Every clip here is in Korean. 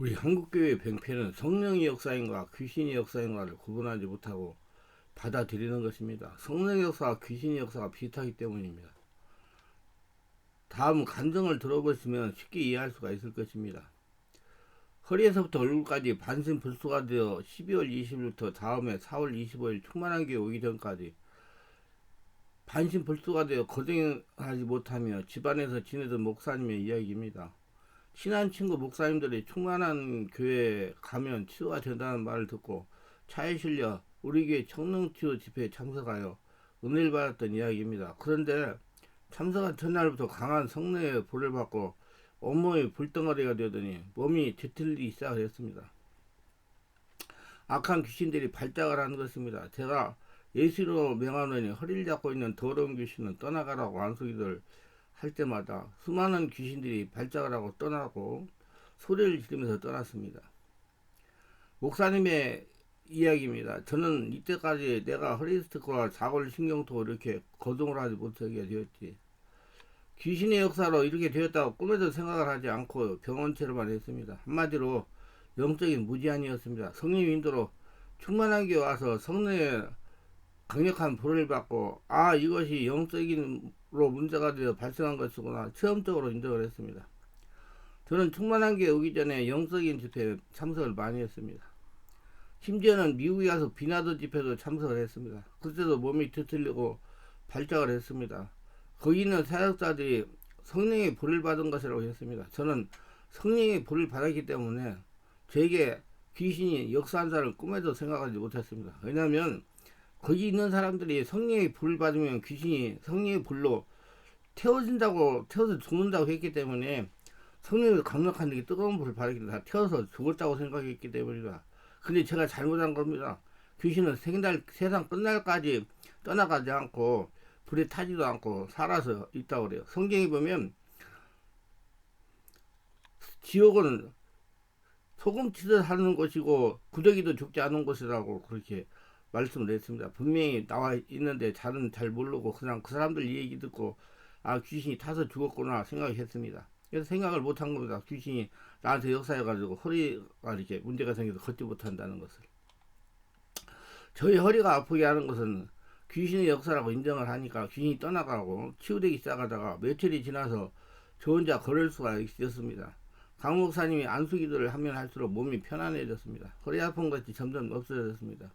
우리 한국교회 병폐는 성령의 역사인가 귀신의 역사인가를 구분하지 못하고 받아들이는 것입니다. 성령의 역사와 귀신의 역사가 비슷하기 때문입니다. 다음 간증을 들어보시면 쉽게 이해할 수가 있을 것입니다. 허리에서부터 얼굴까지 반신불수가 되어 12월 20일부터 다음에 4월 25일 충만한 교회 오기 전까지 반신불수가 되어 거듭하지 못하며 집안에서 지내던 목사님의 이야기입니다. 친한 친구 목사님들이 충만한 교회에 가면 치유가 된다는 말을 듣고 차에 실려 우리 교회 청릉치유 집회에 참석하여 은혜를 받았던 이야기입니다. 그런데 참석한 전날부터 강한 성령의 불을 받고 온몸이 불덩어리가 되더니 몸이 뒤틀리기 시작했습니다. 악한 귀신들이 발작을 하는 것입니다. 제가 예수로 명하노니 허리를 잡고 있는 더러운 귀신은 떠나가라고 안수기도를 할 때마다 수많은 귀신들이 발작을 하고 떠나고 소리를 지르면서 떠났습니다. 목사님의 이야기입니다. 저는 이때까지 내가 허리스티크와 자골신경통을 이렇게 거동을 하지 못하게 되었지. 귀신의 역사로 이렇게 되었다고 꿈에도 생각을 하지 않고 병원체로만 했습니다. 한마디로 영적인 무지한이었습니다. 성령 인도로 충만한 게 와서 성령의 강력한 불을 받고 이것이 영적인으로 문제가 되어 발생한 것이구나 체험적으로 인정을 했습니다. 저는 충만한 게 오기 전에 영적인 집회에 참석을 많이 했습니다. 심지어는 미국에 가서 비나드 집회도 참석을 했습니다. 그때도 몸이 뒤틀리고 발작을 했습니다. 거기 있는 사역자들이 성령의 불을 받은 것이라고 했습니다. 저는 성령의 불을 받았기 때문에 제게 귀신이 역사한 사람을 꿈에도 생각하지 못했습니다. 왜냐하면 거기 있는 사람들이 성령의 불을 받으면 귀신이 성령의 불로 태워서 죽는다고 했기 때문에 성령의 강력한 게 뜨거운 불을 받았기 때문에 다 태워서 죽었다고 생각했기 때문이다. 근데 제가 잘못한 겁니다. 귀신은 세상 끝날까지 떠나가지 않고 불에 타지도 않고 살아서 있다고 그래요. 성경에 보면 지옥은 소금치듯 하는 곳이고 구더기도 죽지 않은 곳이라고 그렇게 말씀을 했습니다. 분명히 나와 있는데 저는 잘 모르고 그냥 그 사람들 얘기 듣고 귀신이 타서 죽었구나 생각했습니다. 그래서 생각을 못한 겁니다. 귀신이 나한테 역사해가지고 허리가 이렇게 문제가 생겨서 걷지 못한다는 것을. 저희 허리가 아프게 하는 것은 귀신의 역사라고 인정을 하니까 귀신이 떠나가고 치유되기 시작하다가 며칠이 지나서 저 혼자 걸을 수가 있었습니다. 강 목사님이 안수기도를 하면 할수록 몸이 편안해졌습니다. 허리 아픈 것이 점점 없어졌습니다.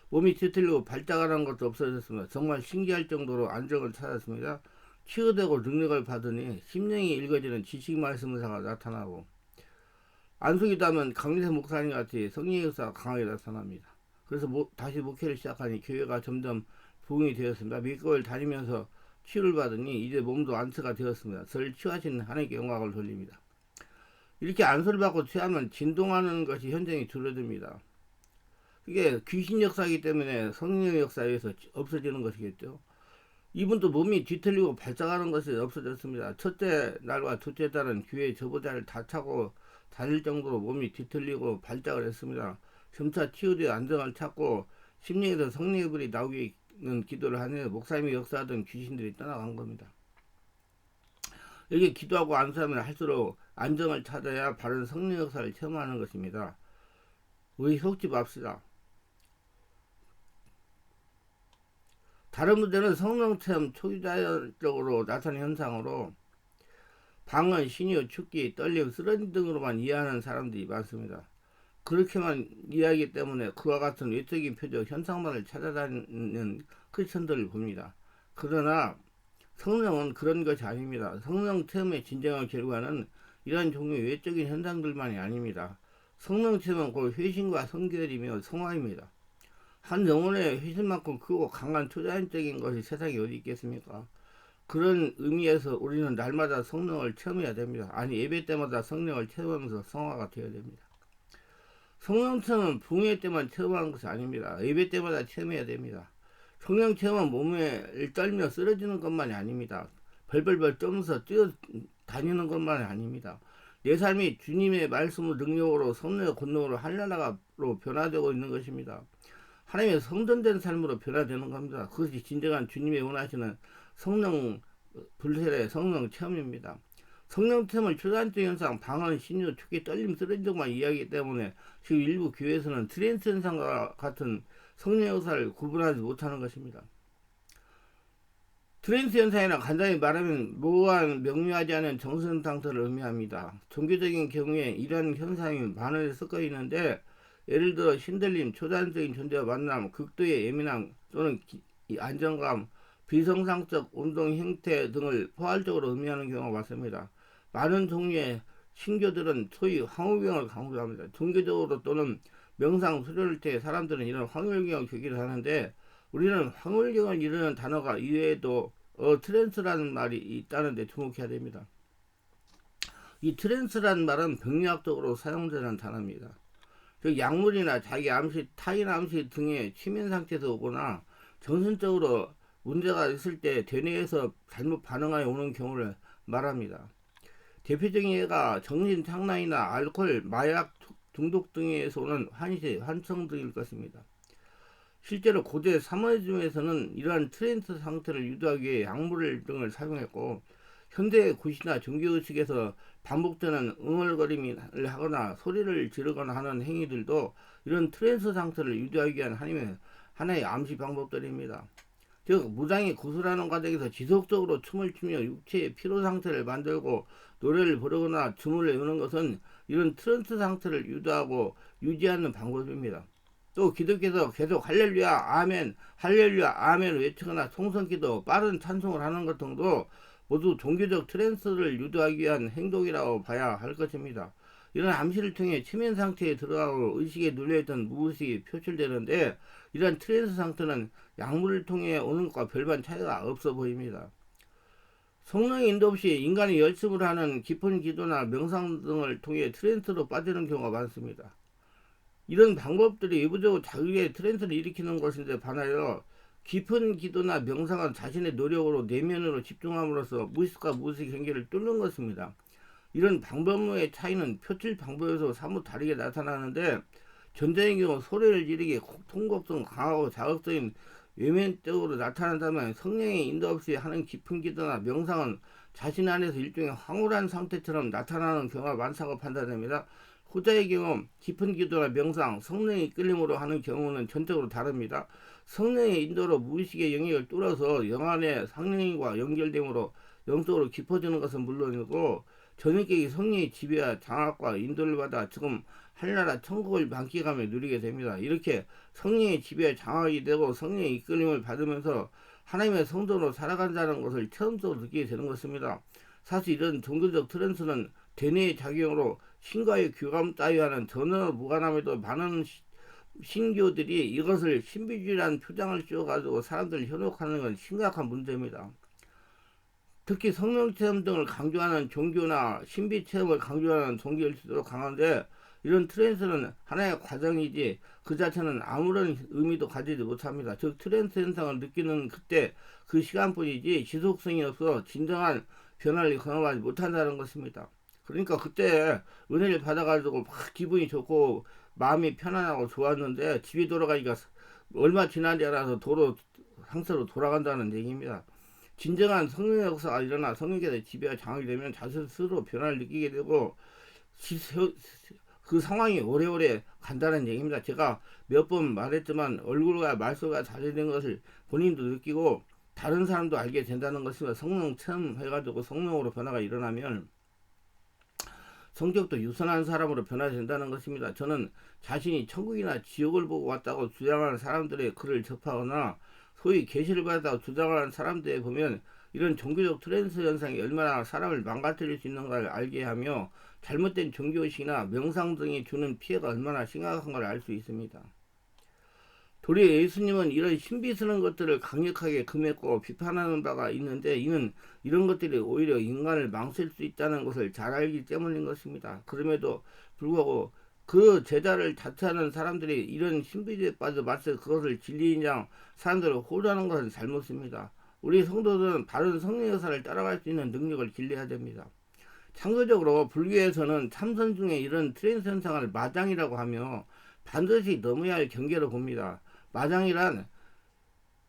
몸이 뒤틀리고 발작하는 것도 없어졌습니다. 정말 신기할 정도로 안정을 찾았습니다. 치유되고 능력을 받으니 심령이 읽어지는 지식 말씀사가 나타나고 안수기도 하면 강리세 목사님 같이 성령의 역사가 강하게 나타납니다. 그래서 다시 목회를 시작하니 교회가 점점 부흥이 되었습니다. 몇 개월 다니면서 치유를 받으니 이제 몸도 안수가 되었습니다. 저를 치유하신 하나님께 영광을 돌립니다. 이렇게 안수를 받고 취하면 진동하는 것이 현장이 줄어듭니다. 이게 귀신 역사이기 때문에 성령의 역사에 의해서 없어지는 것이겠죠. 이분도 몸이 뒤틀리고 발작하는 것이 없어졌습니다. 첫째 날과 둘째 날은 교회 저보자를 다 차고 다닐 정도로 몸이 뒤틀리고 발작을 했습니다. 점차 치유되어 안정을 찾고 심령에서 성령의 불이 나오기는 기도를 하며 목사님이 역사하던 귀신들이 떠나간 겁니다. 이렇게 기도하고 안수하면 할수록 안정을 찾아야 바른 성령 역사를 체험하는 것입니다. 우리 속지 맙시다. 다른 문제는 성령 체험 초기자연적으로 나타나는 현상으로 방언, 신유, 축기, 떨림, 쓰러짐 등으로만 이해하는 사람들이 많습니다. 그렇게만 이해하기 때문에 그와 같은 외적인 표적, 현상만을 찾아다니는 크리스천들을 봅니다. 그러나 성령은 그런 것이 아닙니다. 성령 체험의 진정한 결과는 이러한 종류의 외적인 현상들만이 아닙니다. 성령 체험은 곧 회심과 성결이며 성화입니다. 한 영혼의 회심만큼 크고 강한 초자연적인 것이 세상에 어디 있겠습니까? 그런 의미에서 우리는 날마다 성령을 체험해야 됩니다. 아니 예배 때마다 성령을 체험하면서 성화가 되어야 됩니다. 성령 체험은 붕괴 때만 체험하는 것이 아닙니다. 예배 때마다 체험해야 됩니다. 성령 체험은 몸에 떨며 쓰러지는 것만이 아닙니다. 벌벌벌 떨면서 뛰어다니는 것만이 아닙니다. 내 삶이 주님의 말씀의 능력으로 성령의 권능으로 한나라로 변화되고 있는 것입니다. 하나님의 성전된 삶으로 변화되는 겁니다. 그것이 진정한 주님의 원하시는 성령 불세례 성령 체험입니다. 성령체험을 초단적 현상, 방언, 신유, 축기, 떨림, 쓰러진 등만 이야기하기 때문에 지금 일부 교회에서는 트랜스 현상과 같은 성령 역사를 구분하지 못하는 것입니다. 트랜스 현상이나 간단히 말하면 묘한 명료하지 않은 정신 상태를 의미합니다. 종교적인 경우에 이러한 현상이 많이 섞여 있는데, 예를 들어 신들림, 초단적인 존재와 만남, 극도의 예민함 또는 안정감, 비정상적 운동 형태 등을 포괄적으로 의미하는 경우가 많습니다. 많은 종류의 신교들은 소위 황홀경을 강조합니다. 종교적으로 또는 명상 수료를 때 사람들은 이런 황홀경을 겪기도 하는데, 우리는 황홀경을 이루는 단어가 이외에도 트랜스라는 말이 있다는데 주목해야 됩니다. 이 트랜스라는 말은 병리학적으로 사용되는 단어입니다. 즉 약물이나 자기 암시, 타인 암시 등의 취면 상태에서 오거나 정신적으로 문제가 있을 때 대뇌에서 잘못 반응하여 오는 경우를 말합니다. 대표적인 예가 정신착란이나 알코올, 마약 중독 등에서 오는 환시, 환청 등일 것입니다. 실제로 고대 사마니즘에서는 이러한 트랜스 상태를 유도하기 위해 약물 등을 사용했고, 현대의 굿이나 종교의식에서 반복되는 응얼거림을 하거나 소리를 지르거나 하는 행위들도 이런 트랜스 상태를 유도하기 위한 하나의 암시 방법들입니다. 즉 무당이 구슬하는 과정에서 지속적으로 춤을 추며 육체의 피로 상태를 만들고 노래를 부르거나 춤을 외우는 것은 이런 트랜스 상태를 유도하고 유지하는 방법입니다. 또 기독교에서 계속 할렐루야 아멘 할렐루야 아멘을 외치거나 통성기도 빠른 찬송을 하는 것 등도 모두 종교적 트랜스를 유도하기 위한 행동이라고 봐야 할 것입니다. 이런 암시를 통해 최면 상태에 들어가고 의식에 눌려있던 무의식이 표출되는데, 이러한 트랜스 상태는 약물을 통해 오는 것과 별반 차이가 없어 보입니다. 성령의 인도 없이 인간이 열심을 하는 깊은 기도나 명상 등을 통해 트랜스로 빠지는 경우가 많습니다. 이런 방법들이 외부적으로 자기의 트랜스를 일으키는 것인데 반하여 깊은 기도나 명상은 자신의 노력으로 내면으로 집중함으로써 무의식과 무의식 경계를 뚫는 것입니다. 이런 방법의 차이는 표출 방법에서 사뭇 다르게 나타나는데, 전자의 경우 소리를 지르기, 통곡성 강하고 자극적인 외면적으로 나타난다면, 성령의 인도 없이 하는 깊은 기도나 명상은 자신 안에서 일종의 황홀한 상태처럼 나타나는 경우가 많다고 판단됩니다. 후자의 경우 깊은 기도나 명상, 성령의 이끌림으로 하는 경우는 전적으로 다릅니다. 성령의 인도로 무의식의 영역을 뚫어서 영안의 성령과 연결됨으로 영적으로 깊어지는 것은 물론이고, 저녁에 성령의 지배와 장악과 인도를 받아 지금 하늘나라 천국을 만끽하며 누리게 됩니다. 이렇게 성령의 지배와 장악이 되고 성령의 이끌림을 받으면서 하나님의 성도로 살아간다는 것을 체험적으로 느끼게 되는 것입니다. 사실 이런 종교적 트랜스는 대뇌의 작용으로 신과의 교감 따위와는 전혀 무관함에도 많은 신교들이 이것을 신비주의라는 표장을 씌워가지고 사람들을 현혹하는 건 심각한 문제입니다. 특히 성령체험 등을 강조하는 종교나 신비체험을 강조하는 종교일수록 강한데, 이런 트랜스는 하나의 과정이지 그 자체는 아무런 의미도 가지지 못합니다. 즉 트랜스 현상을 느끼는 그때 그 시간뿐이지 지속성이 없어 진정한 변화를 경험하지 못한다는 것입니다. 그러니까 그때 은혜를 받아가지고 막 기분이 좋고 마음이 편안하고 좋았는데 집에 돌아가니까 얼마 지나지 않아서 상태로 돌아간다는 얘기입니다. 진정한 성령의 역사가 일어나 성령께서 지배와 장악이 되면 자신 스스로 변화를 느끼게 되고 그 상황이 오래오래 간다는 얘기입니다. 제가 몇 번 말했지만 얼굴과 말소가 달라진 것을 본인도 느끼고 다른 사람도 알게 된다는 것입니다. 성령 체험해가지고 성령으로 변화가 일어나면 성격도 유선한 사람으로 변화된다는 것입니다. 저는 자신이 천국이나 지옥을 보고 왔다고 주장하는 사람들의 글을 접하거나 소위 계시를 받았다고 주장하는 사람들에 보면 이런 종교적 트랜스 현상이 얼마나 사람을 망가뜨릴 수 있는가를 알게 하며 잘못된 종교의식이나 명상 등이 주는 피해가 얼마나 심각한 걸 알 수 있습니다. 도리어 예수님은 이런 신비스러운 것들을 강력하게 금했고 비판하는 바가 있는데, 이는 이런 것들이 오히려 인간을 망칠 수 있다는 것을 잘 알기 때문인 것입니다. 그럼에도 불구하고 그 제자를 자처하는 사람들이 이런 신비주의에 빠져 맞서 그것을 진리인 양 사람들을 호도하는 것은 잘못입니다. 우리 성도들은 바른 성령 역사를 따라갈 수 있는 능력을 길러야 됩니다. 참고적으로 불교에서는 참선 중에 이런 트랜스 현상을 마장이라고 하며 반드시 넘어야 할 경계로 봅니다. 마장이란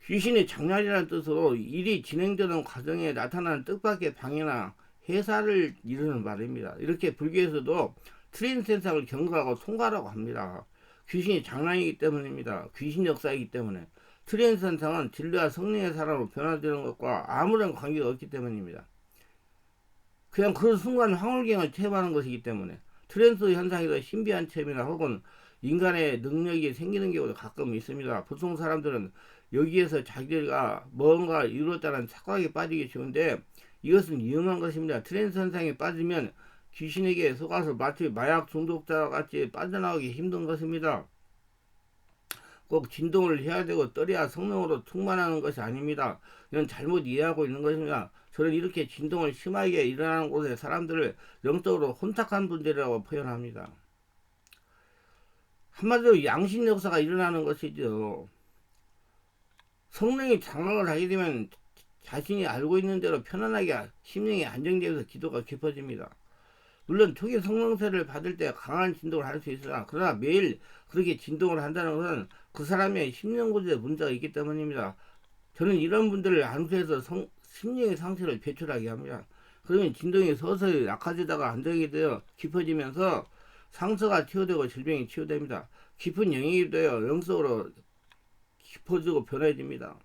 귀신의 장난이라는 뜻으로 일이 진행되는 과정에 나타나는 뜻밖의 방해나 해사를 이루는 말입니다. 이렇게 불교에서도 트랜스 현상을 경거하고 통과라고 합니다. 귀신이 장난이기 때문입니다. 귀신 역사이기 때문에. 트랜스 현상은 진리와 성령의 사람으로 변화되는 것과 아무런 관계가 없기 때문입니다. 그냥 그 순간 황홀경을 체험하는 것이기 때문에 트랜스 현상이 더 신비한 체험이나 혹은 인간의 능력이 생기는 경우도 가끔 있습니다. 보통 사람들은 여기에서 자기가 뭔가 이루었다는 착각에 빠지기 쉬운데 이것은 위험한 것입니다. 트랜스 현상에 빠지면 귀신에게 속아서 마치 마약 중독자 같이 빠져나오기 힘든 것입니다. 꼭 진동을 해야 되고 떨어야 성령으로 충만하는 것이 아닙니다. 이건 잘못 이해하고 있는 것입니다. 저는 이렇게 진동을 심하게 일어나는 곳에 사람들을 영적으로 혼탁한 분들이라고 표현합니다. 한마디로 양심 역사가 일어나는 것이죠. 성령이 장악을 하게 되면 자신이 알고 있는 대로 편안하게 심령이 안정되면서 기도가 깊어집니다. 물론 초기 성령세를 받을 때 강한 진동을 할 수 있으나 그러나 매일 그렇게 진동을 한다는 것은 그 사람의 심령 구조에 문제가 있기 때문입니다. 저는 이런 분들을 안수해서 심령의 상태를 배출하게 합니다. 그러면 진동이 서서히 약해지다가 안정이 되어 깊어지면서 상처가 치유되고 질병이 치유됩니다. 깊은 영역이 되어 영적으로 깊어지고 변해집니다.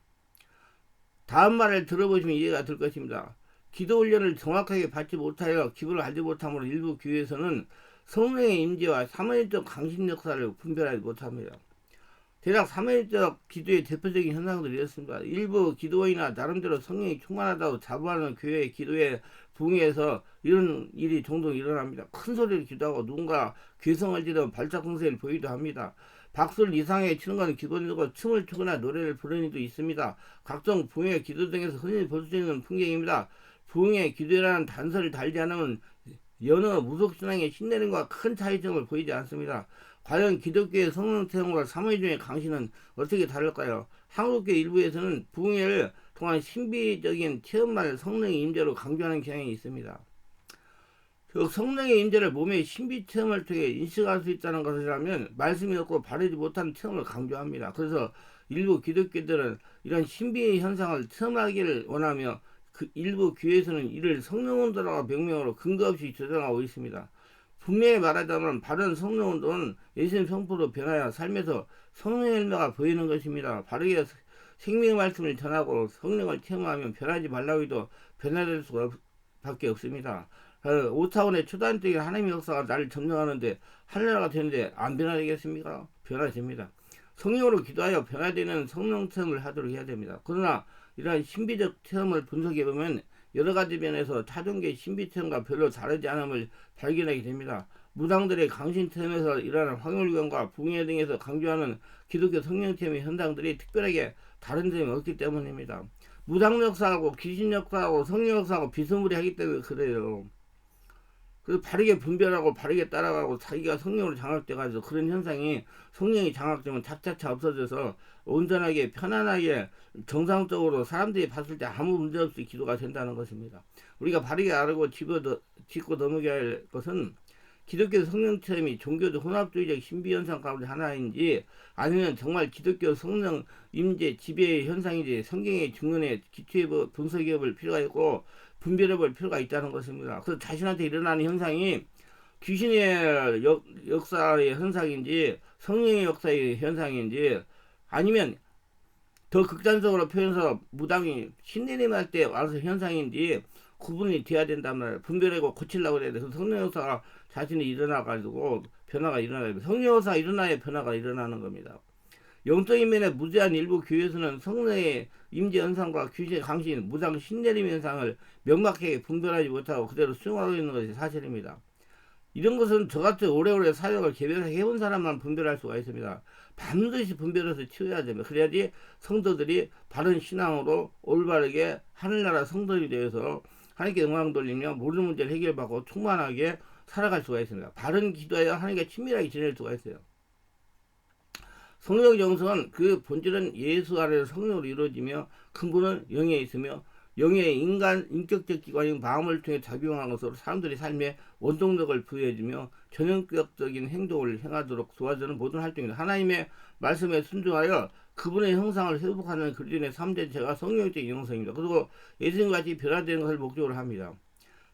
다음 말을 들어보시면 이해가 될 것입니다. 기도 훈련을 정확하게 받지 못하여 기부를 하지 못함으로 일부 교회에서는 성령의 임재와 삼위일적 강신 역사를 분별하지 못합니다. 대략 삼위일적 기도의 대표적인 현상들이 이렇습니다. 일부 기도원이나 나름대로 성령이 충만하다고 자부하는 교회의 기도에 부응해서 이런 일이 종종 일어납니다. 큰 소리를 기도하고 누군가 괴성을 지르며 발작 증세를 보이기도 합니다. 박수를 이상하게 치는 것은 기본이고 춤을 추거나 노래를 부르는 이도 있습니다. 각종 부흥의 기도 등에서 흔히 볼 수 있는 풍경입니다. 부흥의 기도라는 단서를 달지 않으면 여느 무속신앙의 신내림과 큰 차이점을 보이지 않습니다. 과연 기독교의 성령 체험과 삼위중의 강신은 어떻게 다를까요? 한국교 일부에서는 부흥회를 통한 신비적인 체험만을 성령의 임재로 강조하는 경향이 있습니다. 그 성령의 임재를 몸의 신비 체험을 통해 인식할 수 있다는 것이라면 말씀이 없고 바르지 못한 체험을 강조합니다. 그래서 일부 기독교들은 이런 신비 현상을 체험하기를 원하며 그 일부 교회에서는 이를 성령운동이라고 명명으로 근거 없이 주장하고 있습니다. 분명히 말하자면 바른 성령운동은 예수님 성품으로 변하여 삶에서 성령의 열매가 보이는 것입니다. 바르게 생명의 말씀을 전하고 성령을 체험하면 변하지 말라고 해도 변화될 수가 밖에 없습니다. 5차원의 초단적인 하나님의 역사가 나를 점령하는데 하늘나라가 되는데 안 변화되겠습니까? 변화됩니다. 성령으로 기도하여 변화되는 성령 체험을 하도록 해야 됩니다. 그러나 이러한 신비적 체험을 분석해보면 여러가지 면에서 타종계의 신비 체험과 별로 다르지 않음을 발견하게 됩니다. 무당들의 강신 체험에서 일어나는 황홀경과 부흥회 등에서 강조하는 기독교 성령 체험의 현상들이 특별하게 다른 점이 없기 때문입니다. 무당 역사하고 귀신 역사하고 성령 역사하고 비스무리하기 때문에 그래요. 그래서 바르게 분별하고 바르게 따라가고 자기가 성령으로 장악돼가지고 그런 현상이 성령이 장악되면 차차차 없어져서 온전하게 편안하게 정상적으로 사람들이 봤을 때 아무 문제 없이 기도가 된다는 것입니다. 우리가 바르게 알고 짚고 넘어가야 할 것은 기독교 성령 체험이 종교적 혼합주의적 신비현상 가운데 하나인지 아니면 정말 기독교 성령 임재 지배의 현상인지 성경의 증언에 기초해 분석해 볼 필요가 있고 분별해 볼 필요가 있다는 것입니다. 그래서 자신한테 일어나는 현상이 귀신의 역사의 현상인지 성령의 역사의 현상인지 아니면 더 극단적으로 표현해서 무당이 신내림할 때 와서 현상인지 구분이 돼야 된단 말이에요. 분별하고 고치려고 해야 돼. 성령 역사가 자신이 일어나가지고 변화가 일어나야 돼. 성령 역사가 일어나야 변화가 일어나는 겁니다. 영적인 면에 무제한 일부 교회에서는 성령의 임재 현상과 귀신의 강신, 무당 신내림 현상을 명확하게 분별하지 못하고 그대로 수용하고 있는 것이 사실입니다. 이런 것은 저같이 오래오래 사역을 개별하게 해본 사람만 분별할 수가 있습니다. 반드시 분별해서 치워야 됩니다. 그래야지 성도들이 바른 신앙으로 올바르게 하늘나라 성도들이 되어서 하나님께 영광 돌리며 모든 문제를 해결받고 충만하게 살아갈 수가 있습니다. 바른 기도하여 하나님께 친밀하게 지낼 수가 있어요. 성령 정성은 그 본질은 예수 아래서 성령으로 이루어지며 근본은 영에 있으며 영의 인격적 기관인 마음을 통해 작용한 것으로 사람들의 삶에 원동력을 부여해주며 전형적인 행동을 행하도록 도와주는 모든 활동입니다. 하나님의 말씀에 순종하여 그분의 형상을 회복하는 그리스도인의 삶 자체가 성령적 영성입니다. 그리고 예수님같이 변화되는 것을 목적으로 합니다.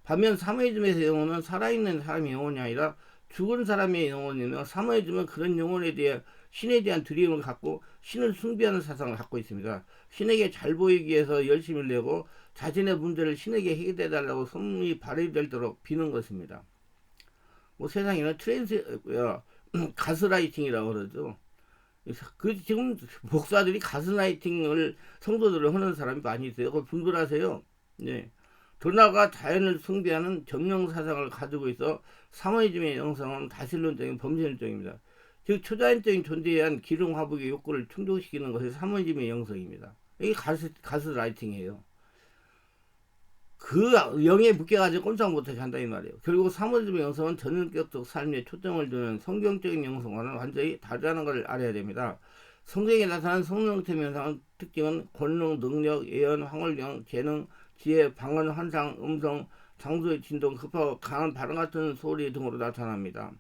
반면 사모예즘에서 영혼은 살아있는 사람의 영혼이 아니라 죽은 사람의 영혼이며, 사모예즘은 그런 영혼에 대해 신에 대한 두려움을 갖고 신을 숭배하는 사상을 갖고 있습니다. 신에게 잘 보이기 위해서 열심을 내고 자신의 문제를 신에게 해결해 달라고 소문이 발휘되도록 비는 것입니다. 뭐 세상에는 가스라이팅이라고 그러죠. 지금 목사들이 가스라이팅을 성도들을 하는 사람이 많이 있어요. 그걸 분별하세요. 네. 도나가 자연을 숭배하는 점령 사상을 가지고 있어 사모니즘의 영성은 다신론적인 범신론적입니다. 즉 초자연적인 존재에 의한 기능 화복의 욕구를 충족시키는 것이 사모니즘의 영성입니다. 이게 가스라이팅이에요. 그 영에 묶여가지고 꼼짝 못하게 한다 이 말이에요. 결국 사모니즘의 영성은 전인격적 삶에 초점을 두는 성경적인 영성과는 완전히 다르다는 걸 알아야 됩니다. 성경에 나타난 성령템 현상의 특징은 권능, 능력, 예언, 황홀경, 재능, 지혜, 방언, 환상, 음성, 장소의 진동, 급하고 강한 바람 같은 소리 등으로 나타납니다.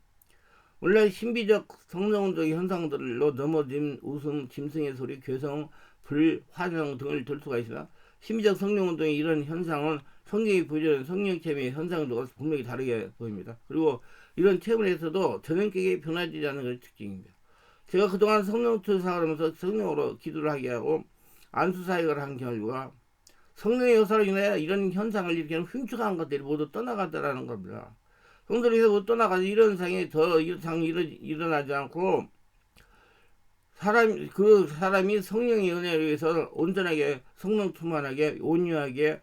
원래 신비적 성령적 현상들로 넘어짐, 웃음, 짐승의 소리, 괴성, 불, 화정 등을 들 수가 있으나 신비적 성령운동의 이런 현상은 성경이 보여주는 성령체험의 현상과 분명히 다르게 보입니다. 그리고 이런 체험을 해서도 전형격에 변화되지 않는 것이 특징입니다. 제가 그동안 성령 투사를 하면서 성령으로 기도를 하게 하고 안수사역을 한 결과 성령의 요소로 인해 이런 현상을 일으키는 흉측한 것들이 모두 떠나가더라는 겁니다. 성도들이 떠나가서 이런 상이 더 이상이 일어나지 않고 그 사람이 성령의 은혜에 의해서 온전하게 성령 충만하게 온유하게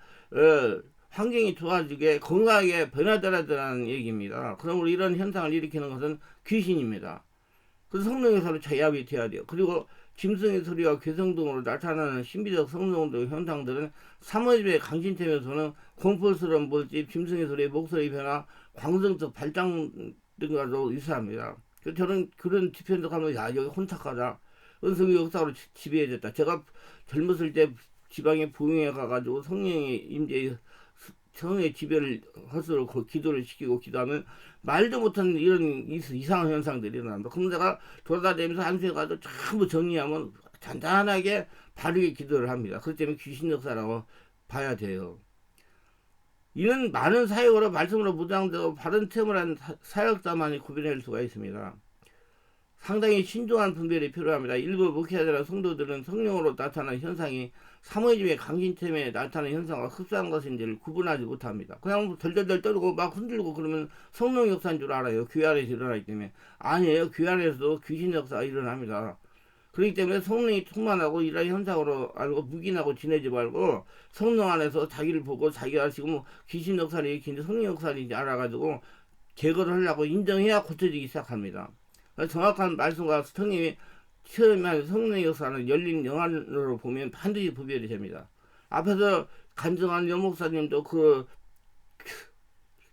환경이 좋아지게 건강하게 변화되라는 얘기입니다. 그러므로 이런 현상을 일으키는 것은 귀신입니다. 그래서 성령의 소리 제압이 돼야 돼요. 그리고 짐승의 소리와 괴성 등으로 나타나는 신비적 성령운동 현상들은 사모예즘의 강신템에서는 공포스러운 몰집, 짐승의 소리, 목소리 변화, 광성적 발장 등과도 유사합니다. 저는 그런 집현적하면 야 여기 혼탁하다. 은성의 역사로 지배해졌다. 제가 젊었을 때 지방에 부흥회 가가지고 성령의 임재 성의 지배를 헛으로 기도를 시키고 기도하면 말도 못하는 이런 이상한 현상들이 일어납니다. 그럼 내가 돌아다니면서 한수에 가도 전부 정리하면 잔잔하게 바르게 기도를 합니다. 그렇기 때문에 귀신 역사라고 봐야 돼요. 이는 많은 사역으로 말씀으로 무장되고 바른 체험을 한 사역자만이 구별할 수가 있습니다. 상당히 신중한 분별이 필요합니다. 일부 목회자나 성도들은 성령으로 나타나는 현상이 사모예즘의 강신템에 나타나는 현상과 흡사한 것인지를 구분하지 못합니다. 그냥 덜덜덜 떨고 막 흔들고 그러면 성령 역사인 줄 알아요. 교회 안에서 일어나기 때문에. 아니에요. 교회 안에서도 귀신 역사가 일어납니다. 그렇기 때문에 성령이 충만하고 이런 현상으로 알고 묵인하고 지내지 말고 성령 안에서 자기를 보고 자기가 지금 뭐 귀신 역사를 일으키는지 성령 역사인지 알아가지고 제거를 하려고 인정해야 고쳐지기 시작합니다. 정확한 말씀과 성령이 체험한 성령의 역사는 열린 영안으로 보면 반드시 구별이 됩니다. 앞에서 간증한 여목사님도 그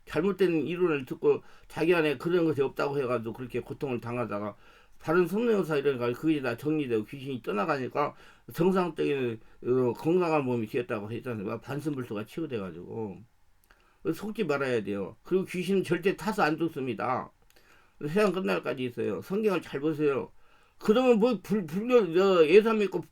잘못된 이론을 듣고 자기 안에 그런 것이 없다고 해가지고 그렇게 고통을 당하다가 바른 성령 역사 이러니까 그게 다 정리되고 귀신이 떠나가니까 정상적인 건강한 몸이 되었다고 했잖아요. 반신불수가 치유돼가지고 속지 말아야 돼요. 그리고 귀신은 절대 타서 안 죽습니다. 세상 끝날까지 있어요. 성경을 잘 보세요. 그러면 뭐 불교 예산 믿고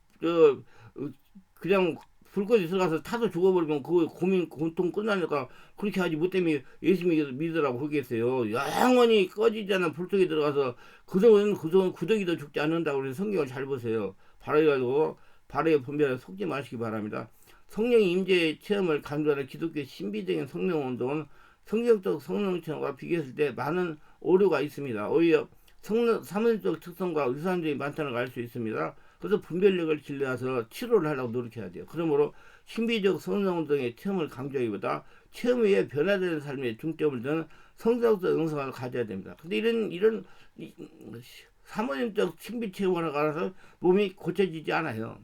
그냥 불꽃이 들어가서 타서 죽어버리면 그 고통 끝나니까 그렇게 하지 뭐 때문에 예수 믿으라고 그러겠어요. 영원히 꺼지지 않은 불속에 들어가서 그동안 구더기도 죽지 않는다고 그래서 성경을 잘 보세요. 바라가지고 바라의 분별에 속지 마시기 바랍니다. 성령의 임재 체험을 강조하는 기독교의 신비적인 성령 운동은 성경적 성령 체험과 비교했을 때 많은 오류가 있습니다. 오히려 사문적 특성과 유사한 점이 많다는 걸 알 수 있습니다. 그래서 분별력을 길러서 치료를 하려고 노력해야 돼요. 그러므로 신비적 성령운동의 체험을 강조하기보다 체험 외에 변화되는 삶에 중점을 두는 성장적 영성을 가져야 됩니다. 근데 이런 사모님적 신비 체험을 가서 몸이 고쳐지지 않아요.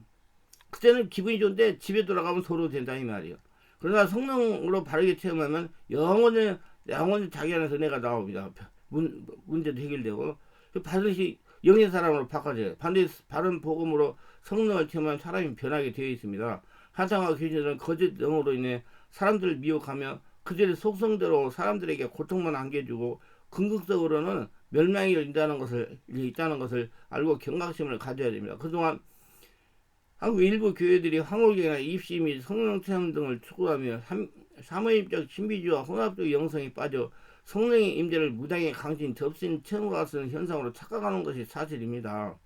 그때는 기분이 좋은데 집에 돌아가면 서로 된다 이 말이에요. 그러나 성령으로 바르게 체험하면 영원히 자기 안에서 내가 나옵니다. 문제도 해결되고 반드시 영의 사람으로 바꿔져요. 반드시 바른 복음으로 성령을 체험한 사람이 변하게 되어 있습니다. 사탄과 귀신들은 거짓 영으로 인해 사람들을 미혹하며 그들의 속성대로 사람들에게 고통만 안겨주고 궁극적으로는 멸망이 있다는 것을 알고 경각심을 가져야 됩니다. 그동안 한국 일부 교회들이 황홀경이나 입시 및 성령 체험 등을 추구하며 사모임적 신비주의와 혼합적 영성이 빠져 성령의 임재를 무당의 강진, 덮신 체험과 같은 현상으로 착각하는 것이 사실입니다.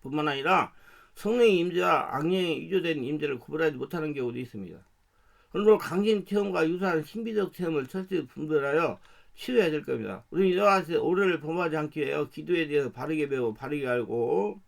뿐만 아니라 성령의 임재와 악령의 위조된 임재를 구별하지 못하는 경우도 있습니다. 그러므로 강진 체험과 유사한 신비적 체험을 철저히 분별하여 치유해야 될 겁니다. 우리 이와 같이 오해를 범하지 않기 위하여 기도에 대해서 바르게 배우고 바르게 알고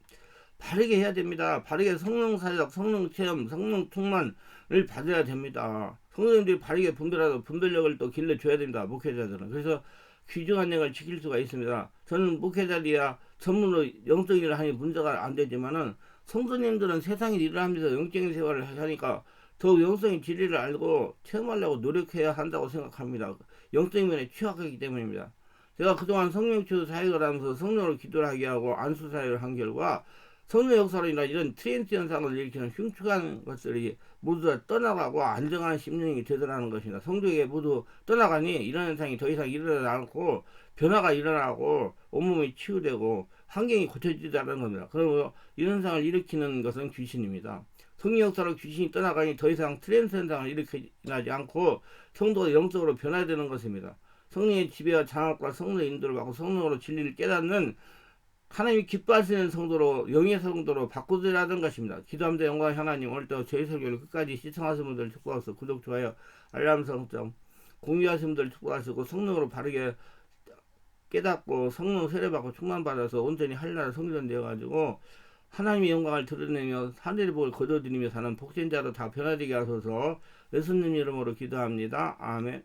바르게 해야 됩니다. 바르게 성령 사역, 성령 체험, 성령 충만을 받아야 됩니다. 성령님들이 바르게 분별하고 분별력을 또 길러줘야 됩니다. 목회자들은. 그래서 귀중한 영을 지킬 수가 있습니다. 저는 목회자들이야 전문으로 영적 일을 하니 문제가 안 되지만은 성도님들은 세상에 일을 하면서 영적인 생활을 하니까 더욱 영성의 진리를 알고 체험하려고 노력해야 한다고 생각합니다. 영적인 면에 취약하기 때문입니다. 제가 그동안 성령치유 사역을 하면서 성령으로 기도를 하게 하고 안수 사역을 한 결과 성령 역사로 인한 이런 트렌치 현상을 일으키는 흉측한 것들이 모두 다 떠나가고 안정한 심령이 되더라는 것입니다. 성도에게 모두 떠나가니 이런 현상이 더 이상 일어나지 않고 변화가 일어나고 온몸이 치유되고 환경이 고쳐지다는 겁니다. 그리고 이런 현상을 일으키는 것은 귀신입니다. 성령 역사로 귀신이 떠나가니 더 이상 트렌치 현상을 일으키지 않고 성도가 영적으로 변화되는 것입니다. 성령의 지배와 장악과 성령의 인도를 받고 성령으로 진리를 깨닫는 하나님이 기뻐하시는 성도로 영의 성도로 바꾸더라는 것입니다. 기도합니다. 영광 하나님, 오늘도 저희 설교를 끝까지 시청하신 분들 축복하셔서 구독, 좋아요, 알람 설정 공유하신 분들 축복하시고 성령으로 바르게 깨닫고 성령 세례받고 충만받아서 온전히 한나라 성전 되어가지고 하나님의 영광을 드러내며 하늘의 복을 거둬들이며 사는 복전자로 다 변화되게 하소서. 예수님 이름으로 기도합니다. 아멘.